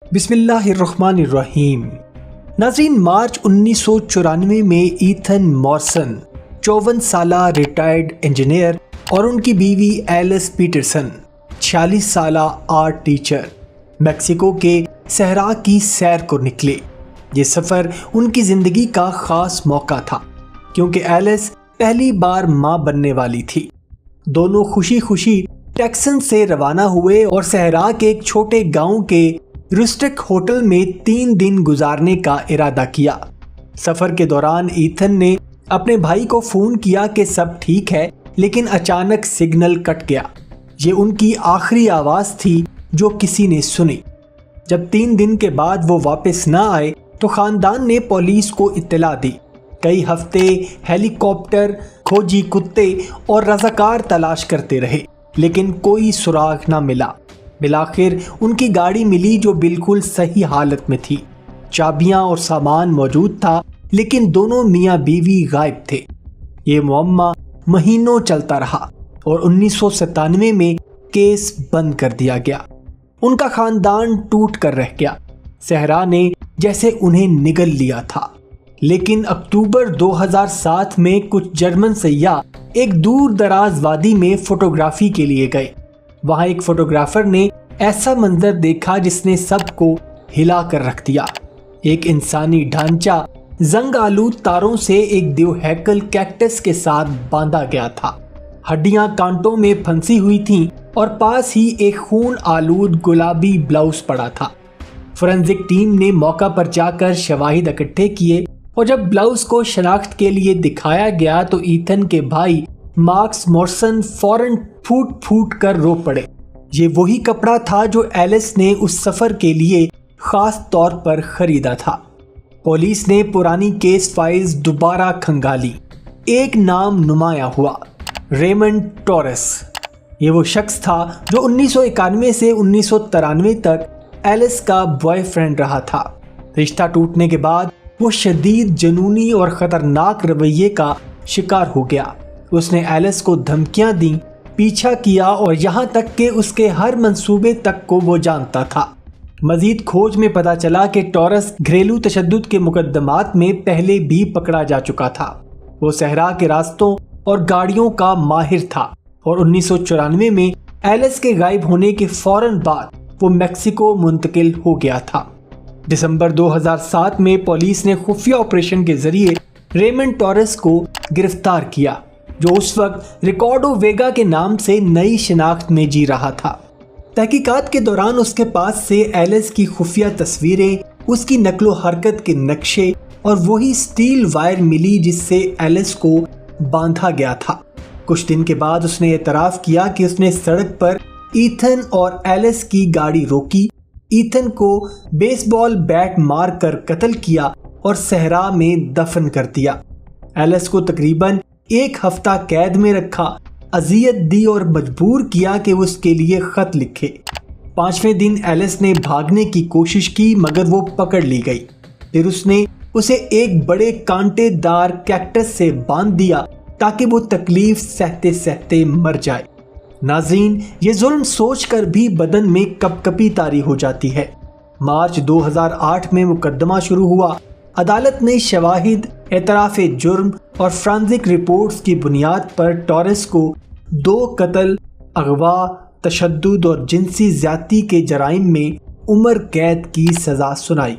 بسم اللہ الرحمن الرحیم۔ ناظرین، مارچ 1994 میں ایتھن مورسن 54 سالہ ریٹائرڈ انجینئر اور ان کی بیوی ایلس پیٹرسن 46 سالہ آرٹ ٹیچر میکسیکو کے صحرا کی سیر کو نکلے۔ یہ سفر ان کی زندگی کا خاص موقع تھا کیونکہ ایلس پہلی بار ماں بننے والی تھی۔ دونوں خوشی خوشی ٹیکسن سے روانہ ہوئے اور صحرا کے ایک چھوٹے گاؤں کے رسٹک ہوٹل میں 3 دن گزارنے کا ارادہ کیا۔ سفر کے دوران ایتھن نے اپنے بھائی کو فون کیا کہ سب ٹھیک ہے، لیکن اچانک سگنل کٹ گیا۔ یہ ان کی آخری آواز تھی جو کسی نے سنی۔ جب 3 دن کے بعد وہ واپس نہ آئے تو خاندان نے پولیس کو اطلاع دی۔ کئی ہفتے ہیلی کاپٹر، کھوجی کتے اور رضاکار تلاش کرتے رہے، لیکن کوئی سراغ نہ ملا۔ بالآخر ان کی گاڑی ملی جو بالکل صحیح حالت میں تھی۔ چابیاں اور سامان موجود تھا، لیکن دونوں میاں بیوی غائب تھے۔ یہ معمہ مہینوں چلتا رہا اور 1997 میں کیس بند کر دیا گیا۔ ان کا خاندان ٹوٹ کر رہ گیا۔ صحرا نے جیسے انہیں نگل لیا تھا۔ لیکن اکتوبر 2007 میں کچھ جرمن سیاح ایک دور دراز وادی میں فوٹوگرافی کے لیے گئے۔ وہاں ایک فوٹوگرافر نے ایسا منظر دیکھا جس نے سب کو ہلا کر رکھ دیا۔ ایک انسانی ڈھانچہ زنگ آلود تاروں سے ایک دیو ہیکل کیکٹس کے ساتھ باندھا گیا تھا۔ ہڈیاں کانٹوں میں پھنسی ہوئی تھیں اور پاس ہی ایک خون آلود گلابی بلاؤز پڑا تھا۔ فورینزک ٹیم نے موقع پر جا کر شواہد اکٹھے کیے اور جب بلاؤز کو شناخت کے لیے دکھایا گیا تو ایتھن کے بھائی مارکس مورسن فوراً پھوٹ کر رو پڑے۔ یہ وہی کپڑا تھا جو ایلس نے اس سفر کے لیے خاص طور پر خریدا تھا۔ پولیس نے پرانی کیس فائلز دوبارہ کھنگالی۔ ایک نام نمایاں ہوا، ریمنڈ ٹورس۔ یہ وہ شخص تھا جو 1991 سے 1993 تک ایلس کا بوائے فرینڈ رہا تھا۔ رشتہ ٹوٹنے کے بعد وہ شدید جنونی اور خطرناک رویے کا شکار ہو گیا۔ اس نے ایلس کو دھمکیاں دیں، پیچھا کیا اور یہاں تک کہ اس کے ہر منصوبے تک کو وہ جانتا تھا۔ مزید کھوج میں پتہ چلا کہ ٹورس گھریلو تشدد کے مقدمات میں پہلے بھی پکڑا جا چکا تھا۔ وہ صحرا کے راستوں اور گاڑیوں کا ماہر تھا اور 1994 میں ایلس کے غائب ہونے کے فوراً بعد وہ میکسیکو منتقل ہو گیا تھا۔ دسمبر 2007 میں پولیس نے خفیہ آپریشن کے ذریعے ریمنڈ ٹورس کو گرفتار کیا، جو اس وقت ریکارڈو ویگا کے نام سے نئی شناخت میں جی رہا تھا۔ تحقیقات کے دوران اس کے پاس سے ایلس کی خفیہ تصویریں، اس کی نقل و حرکت کے نقشے اور وہی سٹیل وائر ملی جس سے ایلس کو باندھا گیا تھا۔ کچھ دن کے بعد اس نے اعتراف کیا کہ اس نے سڑک پر ایتھن اور ایلس کی گاڑی روکی، ایتھن کو بیس بال بیٹ مار کر قتل کیا اور صحرا میں دفن کر دیا۔ ایلس کو تقریباً 1 ہفتہ قید میں رکھا، اذیت دی اور مجبور کیا کہ وہ اس کے لیے خط لکھے۔ 5ویں دن ایلس نے بھاگنے کی کوشش کی مگر وہ پکڑ لی گئی۔ پھر اس نے اسے ایک بڑے کانٹے دار کیکٹس سے باندھ دیا تاکہ وہ تکلیف سہتے سہتے مر جائے۔ ناظرین، یہ ظلم سوچ کر بھی بدن میں کپ کپی طاری ہو جاتی ہے۔ مارچ 2008 میں مقدمہ شروع ہوا۔ عدالت نے شواہد، اعتراف جرم اور فرانزک رپورٹس کی بنیاد پر ٹورس کو 2 قتل، اغوا، تشدد اور جنسی زیادتی کے جرائم میں عمر قید کی سزا سنائی۔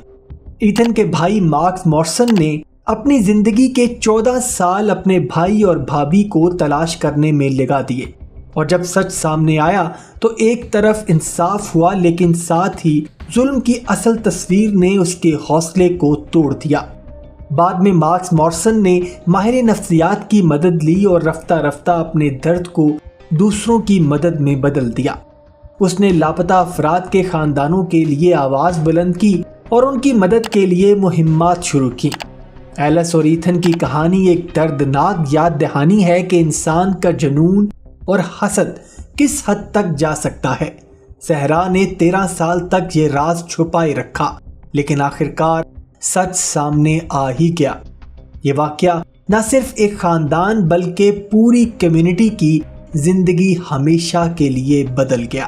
ایتھن کے بھائی مارکس مورسن نے اپنی زندگی کے 14 سال اپنے بھائی اور بھابھی کو تلاش کرنے میں لگا دیے، اور جب سچ سامنے آیا تو ایک طرف انصاف ہوا لیکن ساتھ ہی ظلم کی اصل تصویر نے اس کے حوصلے کو توڑ دیا۔ بعد میں مارکس مورسن نے ماہر نفسیات کی مدد لی اور رفتہ رفتہ اپنے درد کو دوسروں کی مدد میں بدل دیا۔ اس نے لاپتہ افراد کے خاندانوں کے لیے آواز بلند کی اور ان کی مدد کے لیے مہمات شروع کی۔ ایلس اور ایتھن کی کہانی ایک دردناک یاد دہانی ہے کہ انسان کا جنون اور حسد کس حد تک جا سکتا ہے۔ صحرا نے 13 سال تک یہ راز چھپائے رکھا، لیکن آخرکار سچ سامنے آ ہی گیا۔ یہ واقعہ نہ صرف ایک خاندان بلکہ پوری کمیونٹی کی زندگی ہمیشہ کے لیے بدل گیا۔